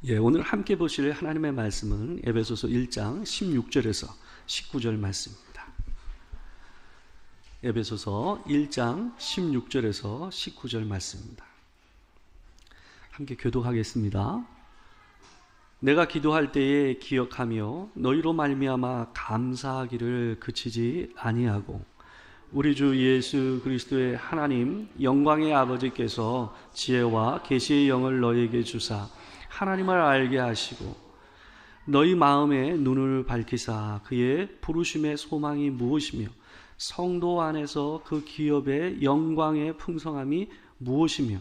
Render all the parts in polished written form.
오늘 함께 보실 하나님의 말씀은 에베소서 1장 16절에서 19절 말씀입니다. 에베소서 1장 16절에서 19절 말씀입니다. 함께 교독하겠습니다. 내가 기도할 때에 기억하며 너희로 말미암아 감사하기를 그치지 아니하고 우리 주 예수 그리스도의 하나님 영광의 아버지께서 지혜와 계시의 영을 너희에게 주사 하나님을 알게 하시고 너희 마음의 눈을 밝히사 그의 부르심의 소망이 무엇이며 성도 안에서 그 기업의 영광의 풍성함이 무엇이며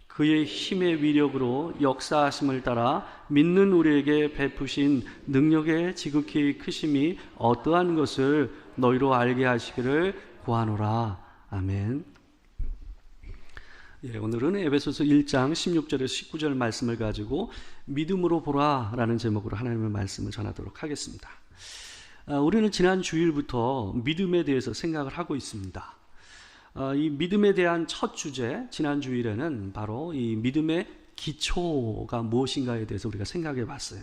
그의 힘의 위력으로 역사하심을 따라 믿는 우리에게 베푸신 능력의 지극히 크심이 어떠한 것을 너희로 알게 하시기를 구하노라. 아멘. 오늘은 에베소서 1장 16절에서 19절 말씀을 가지고 믿음으로 보라 라는 제목으로 하나님의 말씀을 전하도록 하겠습니다. 우리는 지난 주일부터 믿음에 대해서 생각을 하고 있습니다. 이 믿음에 대한 첫 주제, 지난 주일에는 바로 이 믿음의 기초가 무엇인가에 대해서 우리가 생각해 봤어요.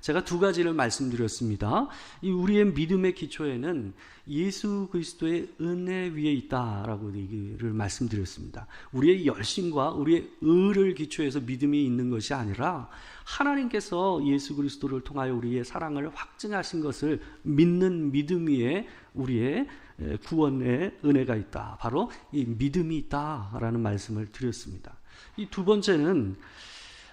제가 두 가지를 말씀드렸습니다. 이 우리의 믿음의 기초에는 예수 그리스도의 은혜 위에 있다라고 얘기를 말씀드렸습니다. 우리의 열심과 우리의 의를 기초해서 믿음이 있는 것이 아니라 하나님께서 예수 그리스도를 통하여 우리의 사랑을 확증하신 것을 믿는 믿음 위에 우리의 구원의 은혜가 있다. 바로 이 믿음이 있다라는 말씀을 드렸습니다. 이 두 번째는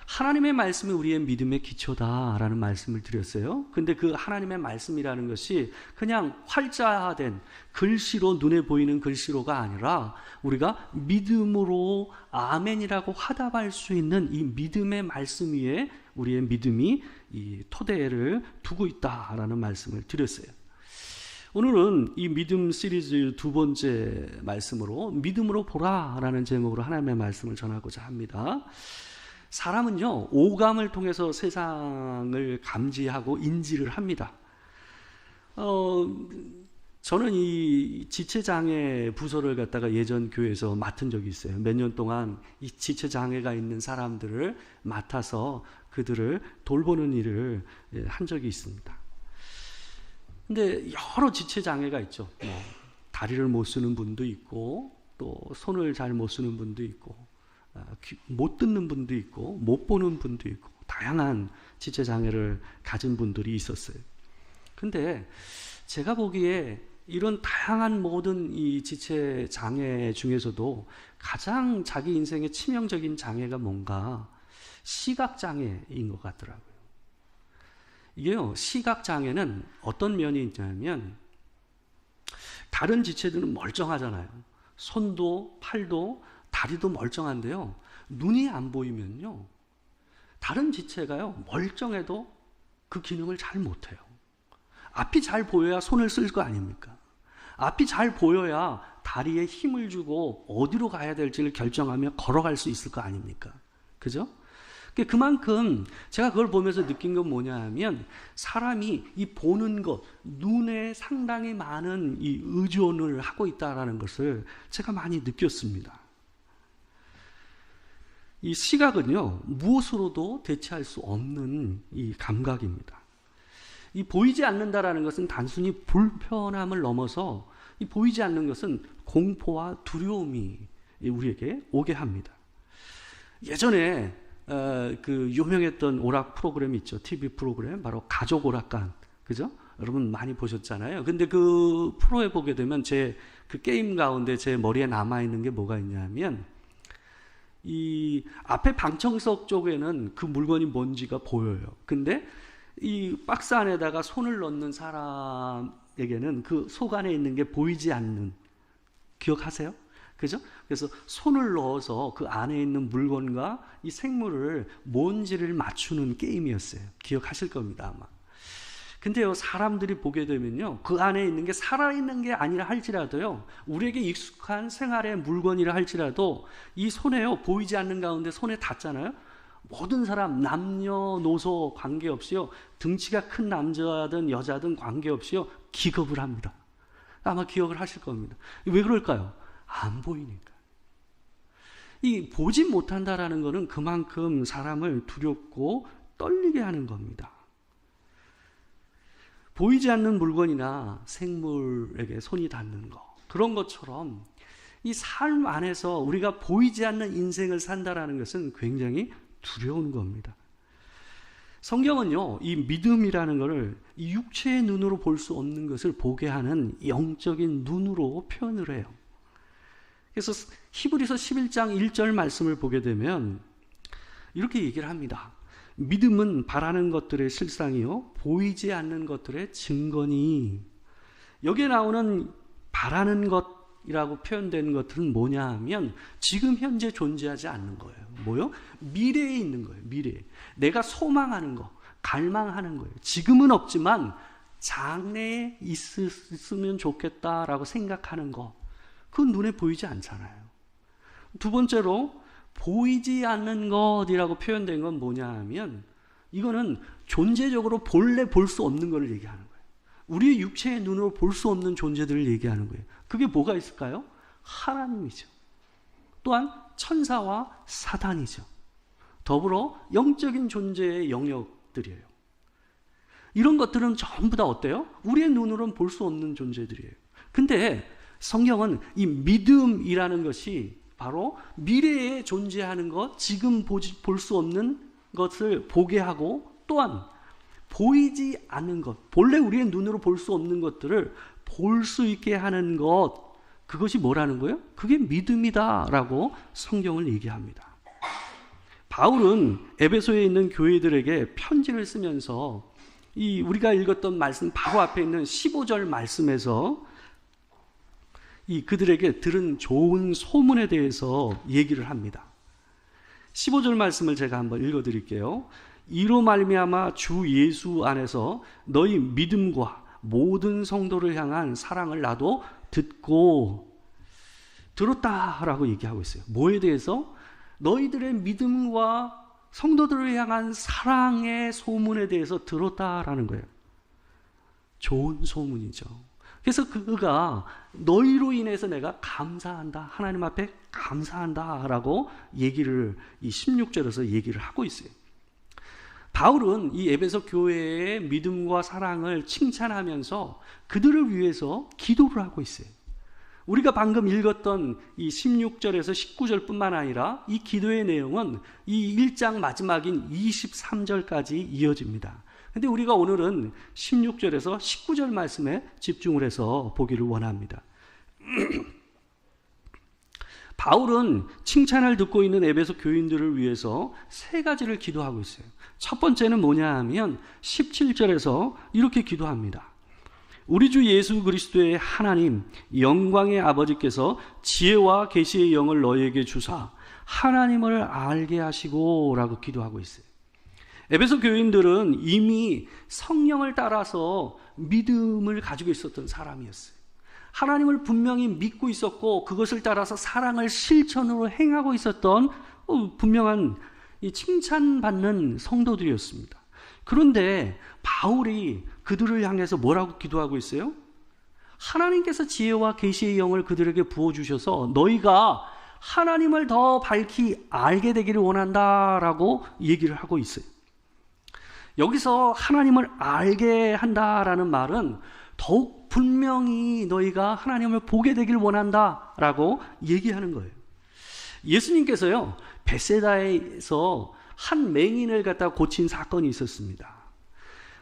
하나님의 말씀이 우리의 믿음의 기초다라는 말씀을 드렸어요. 근데 그 하나님의 말씀이라는 것이 그냥 활자된 글씨로, 눈에 보이는 글씨로가 아니라 우리가 믿음으로 아멘이라고 화답할 수 있는 이 믿음의 말씀 위에 우리의 믿음이 이 토대를 두고 있다라는 말씀을 드렸어요. 오늘은 이 믿음 시리즈 두 번째 말씀으로 믿음으로 보라라는 제목으로 하나님의 말씀을 전하고자 합니다. 사람은요, 오감을 통해서 세상을 감지하고 인지를 합니다. 저는 이 지체장애 부서를 갖다가 예전 교회에서 맡은 적이 있어요. 몇 년 동안 이 지체장애가 있는 사람들을 맡아서 그들을 돌보는 일을 한 적이 있습니다. 근데 여러 지체장애가 있죠. 다리를 못 쓰는 분도 있고, 또 손을 잘 못 쓰는 분도 있고, 못 듣는 분도 있고 못 보는 분도 있고 다양한 지체장애를 가진 분들이 있었어요. 근데 제가 보기에 이런 다양한 모든 이 지체장애 중에서도 가장 자기 인생의 치명적인 장애가 뭔가 시각장애인 것 같더라고요. 이게요, 시각장애는 어떤 면이 있냐면 다른 지체들은 멀쩡하잖아요. 손도 팔도 다리도 멀쩡한데요, 눈이 안 보이면요, 다른 지체가요, 멀쩡해도 그 기능을 잘 못해요. 앞이 잘 보여야 손을 쓸 거 아닙니까? 앞이 잘 보여야 다리에 힘을 주고 어디로 가야 될지를 결정하며 걸어갈 수 있을 거 아닙니까? 그죠? 그만큼 제가 그걸 보면서 느낀 건 뭐냐 하면 사람이 이 보는 것, 눈에 상당히 많은 이 의존을 하고 있다는 것을 제가 많이 느꼈습니다. 이 시각은요, 무엇으로도 대체할 수 없는 이 감각입니다. 이 보이지 않는다라는 것은 단순히 불편함을 넘어서 이 보이지 않는 것은 공포와 두려움이 우리에게 오게 합니다. 예전에 그 유명했던 오락 프로그램이 있죠. TV 프로그램, 바로 가족 오락관. 그죠? 여러분 많이 보셨잖아요. 근데 그 프로에 보게 되면 그 게임 가운데 제 머리에 남아있는 게 뭐가 있냐면 이 앞에 방청석 쪽에는 그 물건이 뭔지가 보여요. 근데 이 박스 안에다가 손을 넣는 사람에게는 그 속 안에 있는 게 보이지 않는, 기억하세요? 그죠? 그래서 손을 넣어서 그 안에 있는 물건과 이 생물을 뭔지를 맞추는 게임이었어요. 기억하실 겁니다, 아마. 근데요, 사람들이 보게 되면요, 그 안에 있는 게 살아있는 게 아니라 할지라도요, 우리에게 익숙한 생활의 물건이라 할지라도 이 손에요, 보이지 않는 가운데 손에 닿잖아요. 모든 사람, 남녀노소 관계없이요, 등치가 큰 남자든 여자든 관계없이요, 기겁을 합니다. 아마 기억을 하실 겁니다. 왜 그럴까요? 안 보이니까. 이 보지 못한다라는 것은 그만큼 사람을 두렵고 떨리게 하는 겁니다. 보이지 않는 물건이나 생물에게 손이 닿는 것, 그런 것처럼 이 삶 안에서 우리가 보이지 않는 인생을 산다라는 것은 굉장히 두려운 겁니다. 성경은요, 이 믿음이라는 것을 이 육체의 눈으로 볼 수 없는 것을 보게 하는 영적인 눈으로 표현을 해요. 그래서 히브리서 11장 1절 말씀을 보게 되면 이렇게 얘기를 합니다. 믿음은 바라는 것들의 실상이요 보이지 않는 것들의 증거니. 여기에 나오는 바라는 것이라고 표현된 것들은 뭐냐 하면 지금 현재 존재하지 않는 거예요. 뭐요? 미래에 있는 거예요. 미래에. 내가 소망하는 거, 갈망하는 거예요. 지금은 없지만 장래에 있으면 좋겠다라고 생각하는 거, 그건 눈에 보이지 않잖아요. 두 번째로 보이지 않는 것이라고 표현된 건 뭐냐 하면 이거는 존재적으로 본래 볼 수 없는 것을 얘기하는 거예요. 우리의 육체의 눈으로 볼 수 없는 존재들을 얘기하는 거예요. 그게 뭐가 있을까요? 하나님이죠. 또한 천사와 사단이죠. 더불어 영적인 존재의 영역들이에요. 이런 것들은 전부 다 어때요? 우리의 눈으로는 볼 수 없는 존재들이에요. 근데 성경은 이 믿음이라는 것이 바로 미래에 존재하는 것, 지금 볼 수 없는 것을 보게 하고 또한 보이지 않는 것, 본래 우리의 눈으로 볼 수 없는 것들을 볼 수 있게 하는 것, 그것이 뭐라는 거예요? 그게 믿음이다라고 성경을 얘기합니다. 바울은 에베소에 있는 교회들에게 편지를 쓰면서 이 우리가 읽었던 말씀 바로 앞에 있는 15절 말씀에서 이 그들에게 들은 좋은 소문에 대해서 얘기를 합니다. 15절 말씀을 제가 한번 읽어드릴게요. 이로 말미암아 주 예수 안에서 너희 믿음과 모든 성도를 향한 사랑을 나도 듣고 들었다라고 얘기하고 있어요. 뭐에 대해서? 너희들의 믿음과 성도들을 향한 사랑의 소문에 대해서 들었다라는 거예요. 좋은 소문이죠. 그래서 그가 너희로 인해서 내가 감사한다, 하나님 앞에 감사한다라고 얘기를 이 16절에서 얘기를 하고 있어요. 바울은 이 에베소 교회의 믿음과 사랑을 칭찬하면서 그들을 위해서 기도를 하고 있어요. 우리가 방금 읽었던 이 16절에서 19절뿐만 아니라 이 기도의 내용은 이 1장 마지막인 23절까지 이어집니다. 근데 우리가 오늘은 16절에서 19절 말씀에 집중을 해서 보기를 원합니다. 바울은 칭찬을 듣고 있는 에베소 교인들을 위해서 세 가지를 기도하고 있어요. 첫 번째는 뭐냐 하면 17절에서 이렇게 기도합니다. 우리 주 예수 그리스도의 하나님 영광의 아버지께서 지혜와 계시의 영을 너희에게 주사 하나님을 알게 하시고 라고 기도하고 있어요. 에베소 교인들은 이미 성령을 따라서 믿음을 가지고 있었던 사람이었어요. 하나님을 분명히 믿고 있었고 그것을 따라서 사랑을 실천으로 행하고 있었던 분명한 이 칭찬받는 성도들이었습니다. 그런데 바울이 그들을 향해서 뭐라고 기도하고 있어요? 하나님께서 지혜와 계시의 영을 그들에게 부어주셔서 너희가 하나님을 더 밝히 알게 되기를 원한다라고 얘기를 하고 있어요. 여기서 하나님을 알게 한다라는 말은 더욱 분명히 너희가 하나님을 보게 되길 원한다라고 얘기하는 거예요. 예수님께서요 벳세다에서 한 맹인을 갖다 고친 사건이 있었습니다.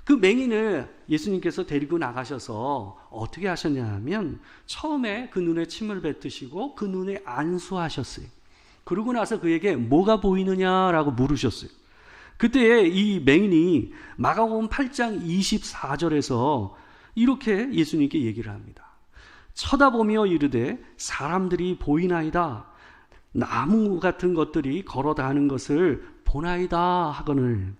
그 맹인을 예수님께서 데리고 나가셔서 어떻게 하셨냐 하면 처음에 그 눈에 침을 뱉으시고 그 눈에 안수하셨어요. 그러고 나서 그에게 뭐가 보이느냐라고 물으셨어요. 그때 이 맹인이 마가복음 8장 24절에서 이렇게 예수님께 얘기를 합니다. 쳐다보며 이르되 사람들이 보이나이다. 나무 같은 것들이 걸어다니는 것을 보나이다 하거늘.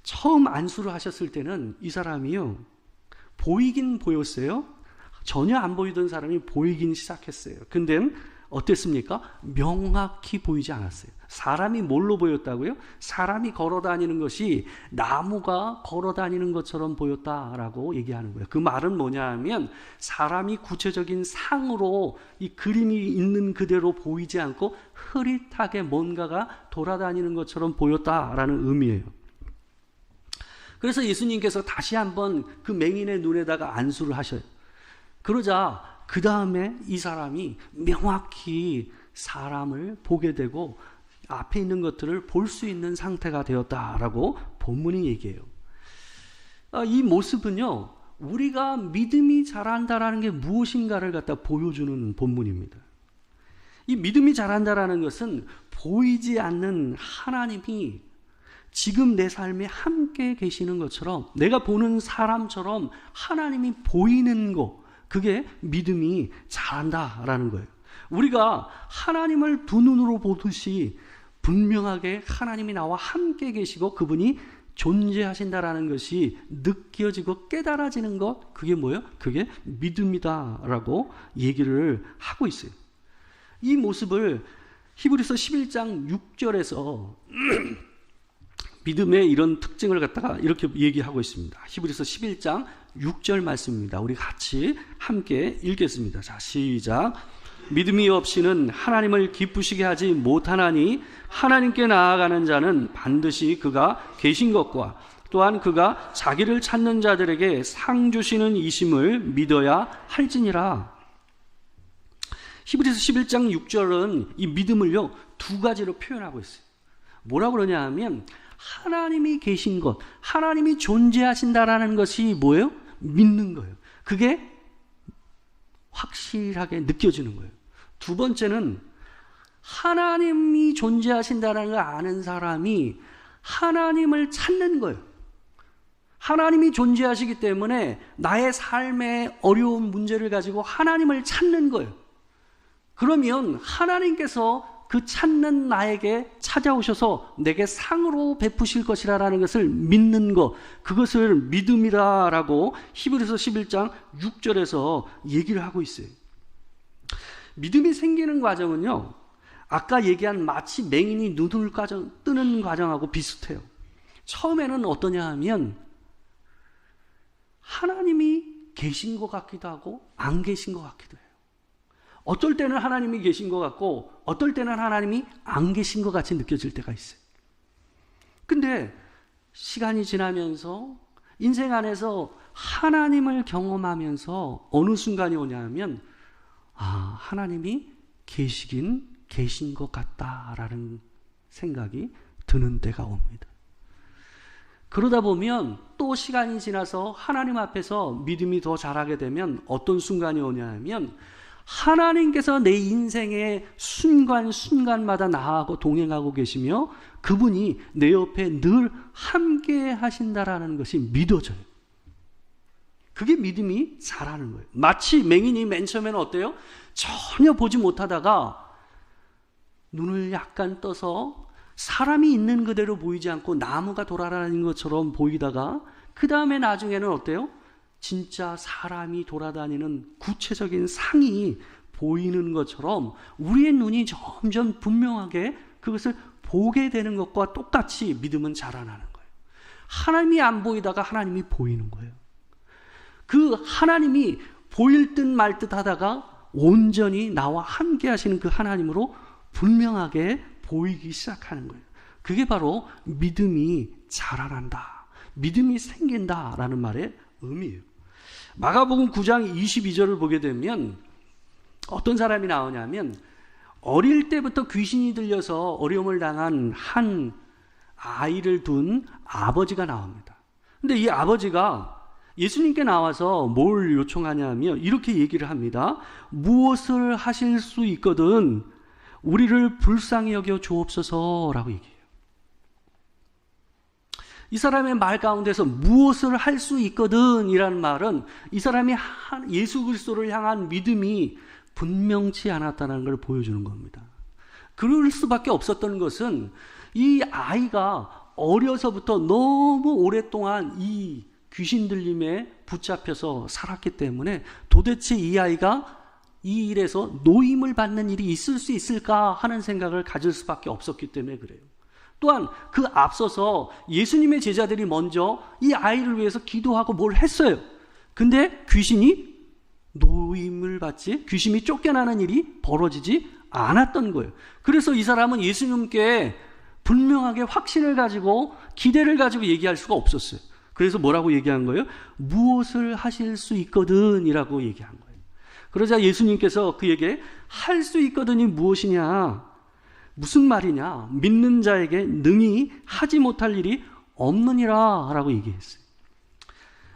처음 안수를 하셨을 때는 이 사람이요 보이긴 보였어요. 전혀 안 보이던 사람이 보이긴 시작했어요. 근데 어땠습니까? 명확히 보이지 않았어요. 사람이 뭘로 보였다고요? 사람이 걸어 다니는 것이 나무가 걸어 다니는 것처럼 보였다라고 얘기하는 거예요. 그 말은 뭐냐 하면 사람이 구체적인 상으로 이 그림이 있는 그대로 보이지 않고 흐릿하게 뭔가가 돌아다니는 것처럼 보였다라는 의미예요. 그래서 예수님께서 다시 한번 그 맹인의 눈에다가 안수를 하셔요. 그러자 그 다음에 이 사람이 명확히 사람을 보게 되고 앞에 있는 것들을 볼 수 있는 상태가 되었다라고 본문이 얘기해요. 이 모습은요, 우리가 믿음이 자란다라는 게 무엇인가를 갖다 보여주는 본문입니다. 이 믿음이 자란다라는 것은 보이지 않는 하나님이 지금 내 삶에 함께 계시는 것처럼, 내가 보는 사람처럼 하나님이 보이는 것, 그게 믿음이 자란다라는 거예요. 우리가 하나님을 두 눈으로 보듯이 분명하게 하나님이 나와 함께 계시고 그분이 존재하신다라는 것이 느껴지고 깨달아지는 것, 그게 뭐예요? 그게 믿음이다라고 얘기를 하고 있어요. 이 모습을 히브리서 11장 6절에서 믿음의 이런 특징을 갖다가 이렇게 얘기하고 있습니다. 히브리서 11장 6절 말씀입니다. 우리 같이 함께 읽겠습니다. 자, 시작. 믿음이 없이는 하나님을 기쁘시게 하지 못하나니 하나님께 나아가는 자는 반드시 그가 계신 것과 또한 그가 자기를 찾는 자들에게 상 주시는 이심을 믿어야 할지니라. 히브리서 11장 6절은 이 믿음을요, 두 가지로 표현하고 있어요. 뭐라고 그러냐 하면 하나님이 계신 것, 하나님이 존재하신다라는 것이 뭐예요? 믿는 거예요. 그게 확실하게 느껴지는 거예요. 두 번째는 하나님이 존재하신다는 걸 아는 사람이 하나님을 찾는 거예요. 하나님이 존재하시기 때문에 나의 삶의 어려운 문제를 가지고 하나님을 찾는 거예요. 그러면 하나님께서 그 찾는 나에게 찾아오셔서 내게 상으로 베푸실 것이라는 것을 믿는 것, 그것을 믿음이라고 히브리서 11장 6절에서 얘기를 하고 있어요. 믿음이 생기는 과정은요, 아까 얘기한 마치 맹인이 눈을 뜨는 과정하고 비슷해요. 처음에는 어떠냐 하면 하나님이 계신 것 같기도 하고 안 계신 것 같기도 해요. 어떨 때는 하나님이 계신 것 같고 어떨 때는 하나님이 안 계신 것 같이 느껴질 때가 있어요. 근데 시간이 지나면서 인생 안에서 하나님을 경험하면서 어느 순간이 오냐 하면 하나님이 계신 것 같다라는 생각이 드는 때가 옵니다. 그러다 보면 또 시간이 지나서 하나님 앞에서 믿음이 더 자라게 되면 어떤 순간이 오냐 하면 하나님께서 내 인생의 순간순간마다 나하고 동행하고 계시며 그분이 내 옆에 늘 함께 하신다라는 것이 믿어져요. 그게 믿음이 자라는 거예요. 마치 맹인이 맨 처음에는 어때요? 전혀 보지 못하다가 눈을 약간 떠서 사람이 있는 그대로 보이지 않고 나무가 돌아다니는 것처럼 보이다가 그 다음에 나중에는 어때요? 진짜 사람이 돌아다니는 구체적인 상이 보이는 것처럼 우리의 눈이 점점 분명하게 그것을 보게 되는 것과 똑같이 믿음은 자라나는 거예요. 하나님이 안 보이다가 하나님이 보이는 거예요. 그 하나님이 보일 듯 말 듯 하다가 온전히 나와 함께 하시는 그 하나님으로 분명하게 보이기 시작하는 거예요. 그게 바로 믿음이 자라난다, 믿음이 생긴다라는 말의 의미예요. 마가복음 9장 22절을 보게 되면 어떤 사람이 나오냐면 어릴 때부터 귀신이 들려서 어려움을 당한 한 아이를 둔 아버지가 나옵니다. 근데 이 아버지가 예수님께 나와서 뭘 요청하냐면 이렇게 얘기를 합니다. 무엇을 하실 수 있거든 우리를 불쌍히 여겨 주옵소서라고 얘기해요. 이 사람의 말 가운데서 무엇을 할 수 있거든 이라는 말은 이 사람이 예수 그리스도를 향한 믿음이 분명치 않았다는 걸 보여주는 겁니다. 그럴 수밖에 없었던 것은 이 아이가 어려서부터 너무 오랫동안 이 귀신 들림에 붙잡혀서 살았기 때문에 도대체 이 아이가 이 일에서 노임을 받는 일이 있을 수 있을까 하는 생각을 가질 수밖에 없었기 때문에 그래요. 또한 그 앞서서 예수님의 제자들이 먼저 이 아이를 위해서 기도하고 뭘 했어요. 근데 귀신이 노임을 받지, 귀신이 쫓겨나는 일이 벌어지지 않았던 거예요. 그래서 이 사람은 예수님께 분명하게 확신을 가지고 기대를 가지고 얘기할 수가 없었어요. 그래서 뭐라고 얘기한 거예요? 무엇을 하실 수 있거든 이라고 얘기한 거예요. 그러자 예수님께서 그에게 할 수 있거든이 무엇이냐, 무슨 말이냐, 믿는 자에게 능히 하지 못할 일이 없느니라 라고 얘기했어요.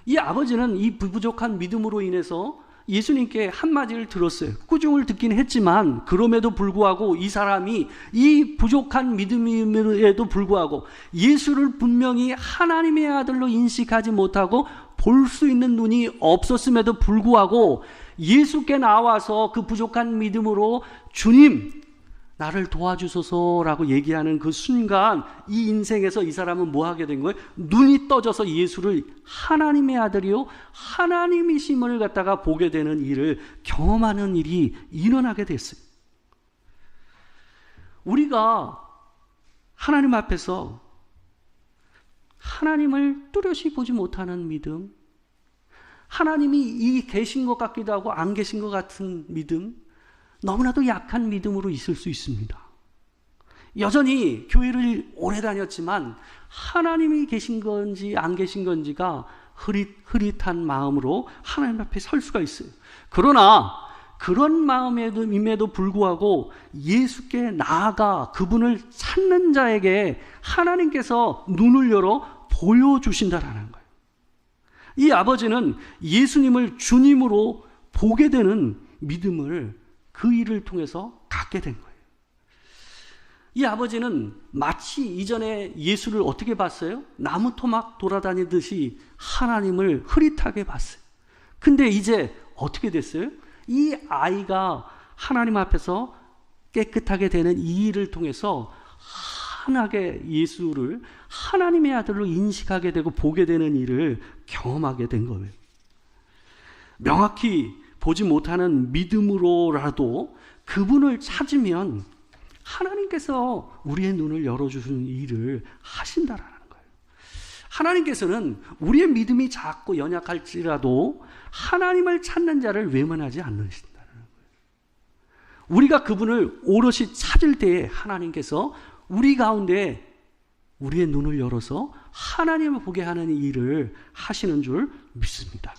이 아버지는 이 부족한 믿음으로 인해서 예수님께 한마디를 들었어요. 꾸중을 듣긴 했지만 그럼에도 불구하고 이 사람이 이 부족한 믿음임에도 불구하고 예수를 분명히 하나님의 아들로 인식하지 못하고 볼 수 있는 눈이 없었음에도 불구하고 예수께 나와서 그 부족한 믿음으로 주님 나를 도와주소서라고 얘기하는 그 순간 이 인생에서 이 사람은 뭐 하게 된 거예요? 눈이 떠져서 예수를 하나님의 아들이요 하나님이심을 갖다가 보게 되는 일을 경험하는 일이 일어나게 됐어요. 우리가 하나님 앞에서 하나님을 뚜렷이 보지 못하는 믿음, 하나님이 이 계신 것 같기도 하고 안 계신 것 같은 믿음, 너무나도 약한 믿음으로 있을 수 있습니다. 여전히 교회를 오래 다녔지만 하나님이 계신 건지 안 계신 건지가 흐릿한 마음으로 하나님 앞에 설 수가 있어요. 그러나 그런 마음임에도 불구하고 예수께 나아가 그분을 찾는 자에게 하나님께서 눈을 열어 보여주신다라는 거예요. 이 아버지는 예수님을 주님으로 보게 되는 믿음을 그 일을 통해서 갖게 된 거예요. 이 아버지는 마치 이전에 예수를 어떻게 봤어요? 나무 토막 돌아다니듯이 하나님을 흐릿하게 봤어요. 근데 이제 어떻게 됐어요? 이 아이가 하나님 앞에서 깨끗하게 되는 이 일을 통해서 환하게 예수를 하나님의 아들로 인식하게 되고 보게 되는 일을 경험하게 된 거예요. 명확히 보지 못하는 믿음으로라도 그분을 찾으면 하나님께서 우리의 눈을 열어주시는 일을 하신다라는 거예요. 하나님께서는 우리의 믿음이 작고 연약할지라도 하나님을 찾는 자를 외면하지 않으신다는 거예요. 우리가 그분을 오롯이 찾을 때에 하나님께서 우리 가운데 우리의 눈을 열어서 하나님을 보게 하는 일을 하시는 줄 믿습니다.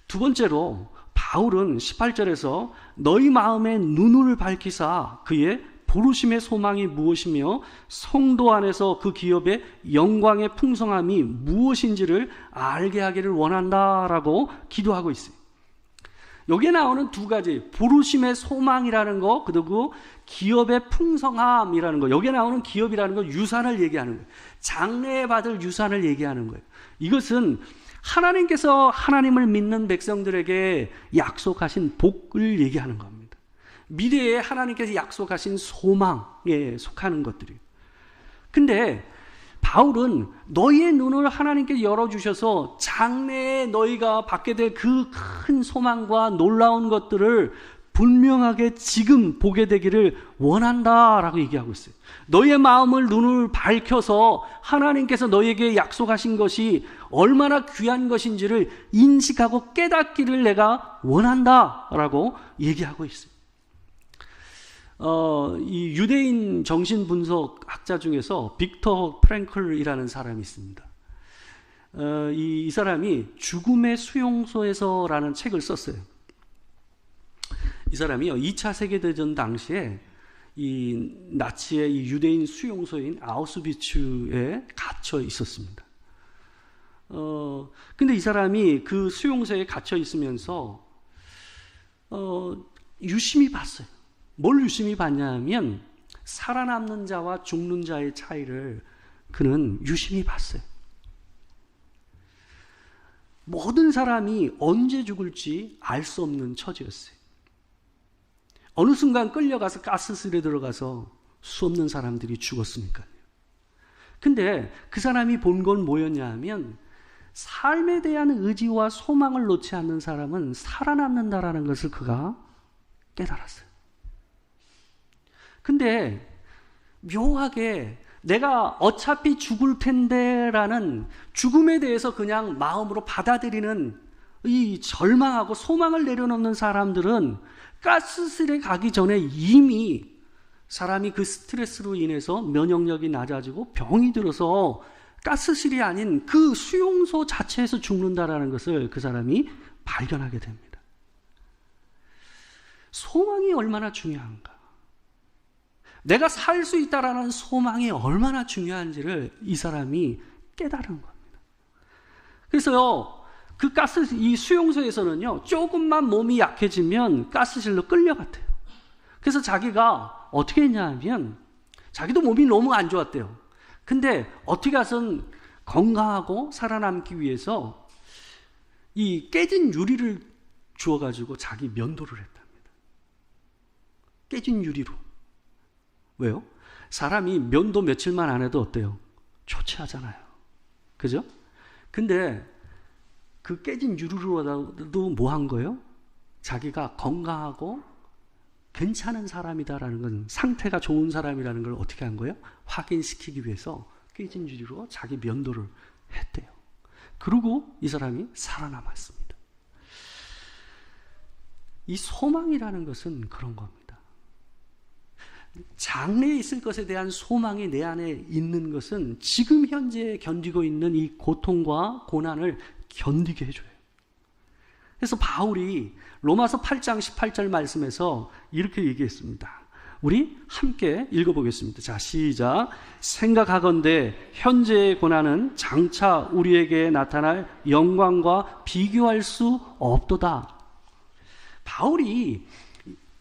두 번째로 바울은 18절에서 너희 마음의 눈을 밝히사 그의 부르심의 소망이 무엇이며 성도 안에서 그 기업의 영광의 풍성함이 무엇인지를 알게 하기를 원한다라고 기도하고 있어요. 여기에 나오는 두 가지, 부르심의 소망이라는 거, 그리고 기업의 풍성함이라는 거. 여기에 나오는 기업이라는 건 유산을 얘기하는 거예요. 장래에 받을 유산을 얘기하는 거예요. 이것은 하나님께서 하나님을 믿는 백성들에게 약속하신 복을 얘기하는 겁니다. 미래에 하나님께서 약속하신 소망에 속하는 것들이에요. 근데 바울은 너희의 눈을 하나님께 열어주셔서 장래에 너희가 받게 될 그 큰 소망과 놀라운 것들을 분명하게 지금 보게 되기를 원한다라고 얘기하고 있어요. 너희의 마음을 눈을 밝혀서 하나님께서 너희에게 약속하신 것이 얼마나 귀한 것인지를 인식하고 깨닫기를 내가 원한다라고 얘기하고 있어요. 이 유대인 정신분석 학자 중에서 빅터 프랭클이라는 사람이 있습니다. 이 사람이 죽음의 수용소에서라는 책을 썼어요. 이 사람이요, 2차 세계대전 당시에 이 나치의 이 유대인 수용소인 아우슈비츠에 갇혀 있었습니다. 근데 이 사람이 그 수용소에 갇혀 있으면서 유심히 봤어요. 뭘 유심히 봤냐면 살아남는 자와 죽는 자의 차이를 그는 유심히 봤어요. 모든 사람이 언제 죽을지 알 수 없는 처지였어요. 어느 순간 끌려가서 가스실에 들어가서 수없는 사람들이 죽었으니까요. 근데 그 사람이 본 건 뭐였냐 하면 삶에 대한 의지와 소망을 놓지 않는 사람은 살아남는다라는 것을 그가 깨달았어요. 근데 묘하게 내가 어차피 죽을 텐데라는 죽음에 대해서 그냥 마음으로 받아들이는 이 절망하고 소망을 내려놓는 사람들은 가스실에 가기 전에 이미 사람이 그 스트레스로 인해서 면역력이 낮아지고 병이 들어서 가스실이 아닌 그 수용소 자체에서 죽는다라는 것을 그 사람이 발견하게 됩니다. 소망이 얼마나 중요한가? 내가 살 수 있다라는 소망이 얼마나 중요한지를 이 사람이 깨달은 겁니다. 그래서요, 이 수용소에서는요, 조금만 몸이 약해지면 가스실로 끌려갔대요. 그래서 자기가 어떻게 했냐 하면, 자기도 몸이 너무 안 좋았대요. 근데 어떻게 해서는 건강하고 살아남기 위해서 이 깨진 유리를 주워가지고 자기 면도를 했답니다. 깨진 유리로. 왜요? 사람이 면도 며칠만 안 해도 어때요? 초췌하잖아요. 그죠? 근데 그 깨진 유리로도 뭐 한 거예요? 자기가 건강하고 괜찮은 사람이다라는 건, 상태가 좋은 사람이라는 걸 어떻게 한 거예요? 확인시키기 위해서 깨진 유리로 자기 면도를 했대요. 그리고 이 사람이 살아남았습니다. 이 소망이라는 것은 그런 겁니다. 장래에 있을 것에 대한 소망이 내 안에 있는 것은 지금 현재 견디고 있는 이 고통과 고난을 견디게 해줘요. 그래서 바울이 로마서 8장 18절 말씀에서 이렇게 얘기했습니다. 우리 함께 읽어보겠습니다. 자, 시작. 생각하건대 현재의 고난은 장차 우리에게 나타날 영광과 비교할 수 없도다. 바울이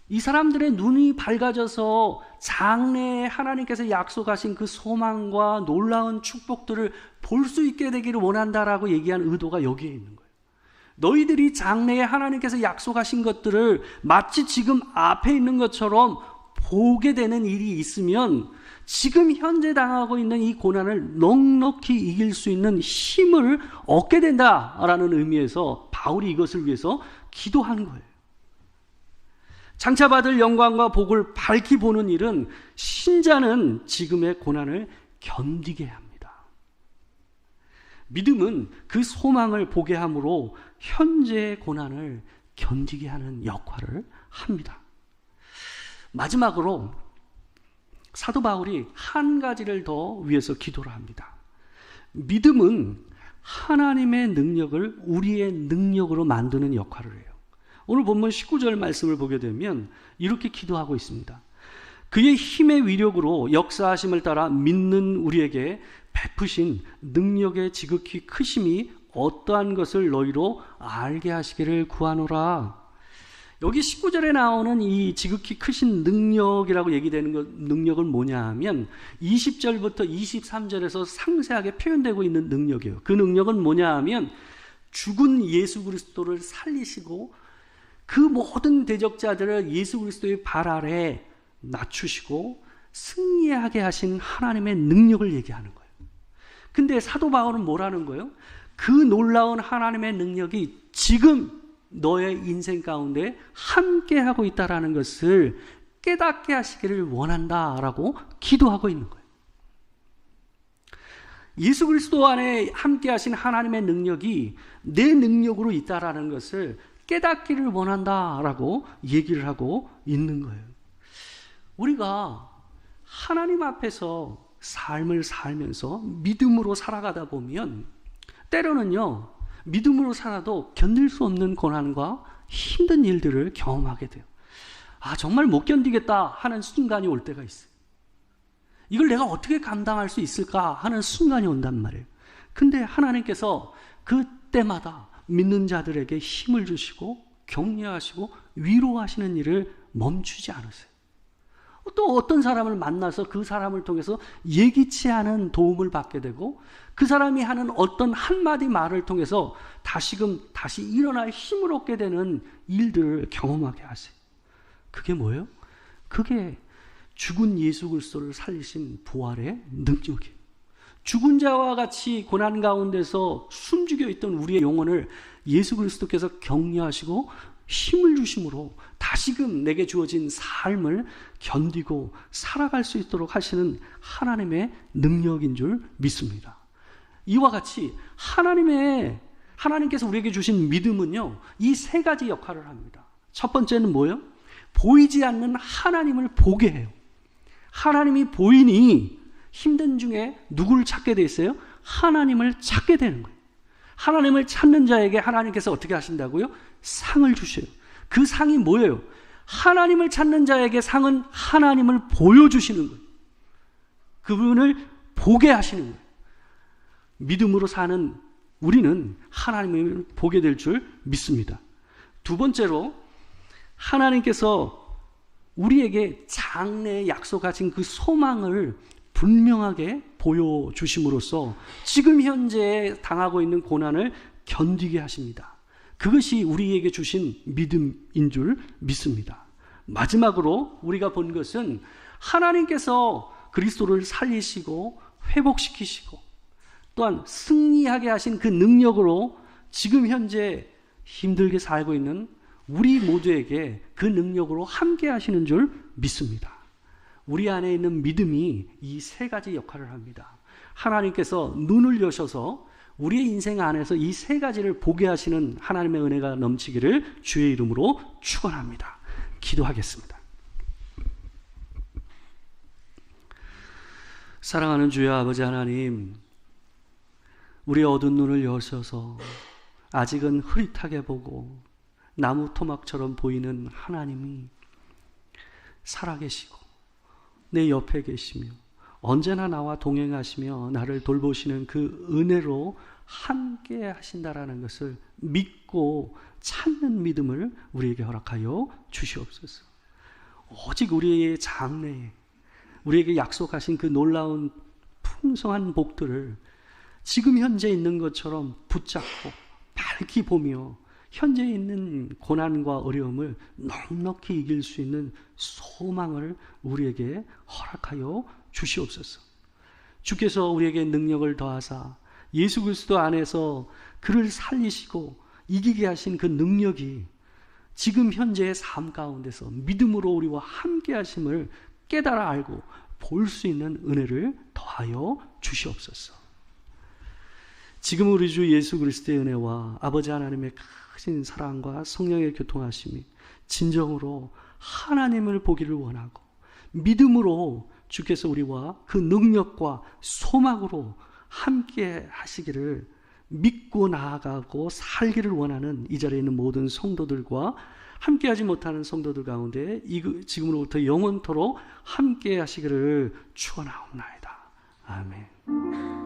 이 사람들의 눈이 밝아져서 장래에 하나님께서 약속하신 그 소망과 놀라운 축복들을 볼 수 있게 되기를 원한다라고 얘기한 의도가 여기에 있는 거예요. 너희들이 장래에 하나님께서 약속하신 것들을 마치 지금 앞에 있는 것처럼 보게 되는 일이 있으면 지금 현재 당하고 있는 이 고난을 넉넉히 이길 수 있는 힘을 얻게 된다라는 의미에서 바울이 이것을 위해서 기도한 거예요. 장차 받을 영광과 복을 밝히 보는 일은 신자는 지금의 고난을 견디게 합니다. 믿음은 그 소망을 보게 함으로 현재의 고난을 견디게 하는 역할을 합니다. 마지막으로 사도 바울이 한 가지를 더 위해서 기도를 합니다. 믿음은 하나님의 능력을 우리의 능력으로 만드는 역할을 해요. 오늘 본문 19절 말씀을 보게 되면 이렇게 기도하고 있습니다. 그의 힘의 위력으로 역사하심을 따라 믿는 우리에게 베푸신 능력의 지극히 크심이 어떠한 것을 너희로 알게 하시기를 구하노라. 여기 19절에 나오는 이 지극히 크신 능력이라고 얘기되는 능력은 뭐냐 하면 20절부터 23절에서 상세하게 표현되고 있는 능력이에요. 그 능력은 뭐냐 하면 죽은 예수 그리스도를 살리시고 그 모든 대적자들을 예수 그리스도의 발 아래 낮추시고 승리하게 하신 하나님의 능력을 얘기하는 거예요. 근데 사도 바울은 뭐라는 거예요? 그 놀라운 하나님의 능력이 지금 너의 인생 가운데 함께하고 있다는 것을 깨닫게 하시기를 원한다라고 기도하고 있는 거예요. 예수 그리스도 안에 함께하신 하나님의 능력이 내 능력으로 있다는 것을 깨닫기를 원한다라고 얘기를 하고 있는 거예요. 우리가 하나님 앞에서 삶을 살면서 믿음으로 살아가다 보면 때로는요, 믿음으로 살아도 견딜 수 없는 고난과 힘든 일들을 경험하게 돼요. 아, 정말 못 견디겠다 하는 순간이 올 때가 있어요. 이걸 내가 어떻게 감당할 수 있을까 하는 순간이 온단 말이에요. 근데 하나님께서 그때마다 믿는 자들에게 힘을 주시고 격려하시고 위로하시는 일을 멈추지 않으세요. 또 어떤 사람을 만나서 그 사람을 통해서 예기치 않은 도움을 받게 되고 그 사람이 하는 어떤 한마디 말을 통해서 다시 일어날 힘을 얻게 되는 일들을 경험하게 하세요. 그게 뭐예요? 그게 죽은 예수 그리스도를 살리신 부활의 능력이에요. 죽은 자와 같이 고난 가운데서 숨죽여 있던 우리의 영혼을 예수 그리스도께서 격려하시고 힘을 주심으로 다시금 내게 주어진 삶을 견디고 살아갈 수 있도록 하시는 하나님의 능력인 줄 믿습니다. 이와 같이 하나님께서 우리에게 주신 믿음은요, 이 세 가지 역할을 합니다. 첫 번째는 뭐예요? 보이지 않는 하나님을 보게 해요. 하나님이 보이니 힘든 중에 누구를 찾게 돼 있어요? 하나님을 찾게 되는 거예요. 하나님을 찾는 자에게 하나님께서 어떻게 하신다고요? 상을 주셔요. 그 상이 뭐예요? 하나님을 찾는 자에게 상은 하나님을 보여주시는 거예요. 그분을 보게 하시는 거예요. 믿음으로 사는 우리는 하나님을 보게 될 줄 믿습니다. 두 번째로, 하나님께서 우리에게 장래에 약속하신 그 소망을 분명하게 보여주심으로써 지금 현재 당하고 있는 고난을 견디게 하십니다. 그것이 우리에게 주신 믿음인 줄 믿습니다. 마지막으로 우리가 본 것은 하나님께서 그리스도를 살리시고 회복시키시고 또한 승리하게 하신 그 능력으로 지금 현재 힘들게 살고 있는 우리 모두에게 그 능력으로 함께 하시는 줄 믿습니다. 우리 안에 있는 믿음이 이 세 가지 역할을 합니다. 하나님께서 눈을 여셔서 우리의 인생 안에서 이 세 가지를 보게 하시는 하나님의 은혜가 넘치기를 주의 이름으로 축원합니다. 기도하겠습니다. 사랑하는 주여 아버지 하나님, 우리의 어두운 눈을 여셔서 아직은 흐릿하게 보고 나무 토막처럼 보이는 하나님이 살아계시고 내 옆에 계시며 언제나 나와 동행하시며 나를 돌보시는 그 은혜로 함께 하신다라는 것을 믿고 찾는 믿음을 우리에게 허락하여 주시옵소서. 오직 우리의 장래에 우리에게 약속하신 그 놀라운 풍성한 복들을 지금 현재 있는 것처럼 붙잡고 밝히 보며 현재 있는 고난과 어려움을 넉넉히 이길 수 있는 소망을 우리에게 허락하여 주시옵소서. 주께서 우리에게 능력을 더하사 예수 그리스도 안에서 그를 살리시고 이기게 하신 그 능력이 지금 현재의 삶 가운데서 믿음으로 우리와 함께 하심을 깨달아 알고 볼 수 있는 은혜를 더하여 주시옵소서. 지금 우리 주 예수 그리스도의 은혜와 아버지 하나님의 크신 사랑과 성령의 교통하심이 진정으로 하나님을 보기를 원하고 믿음으로 주께서 우리와 그 능력과 소망으로 함께 하시기를 믿고 나아가고 살기를 원하는 이 자리에 있는 모든 성도들과 함께하지 못하는 성도들 가운데 지금으로부터 영원토록 함께 하시기를 축원하옵나이다. 아멘.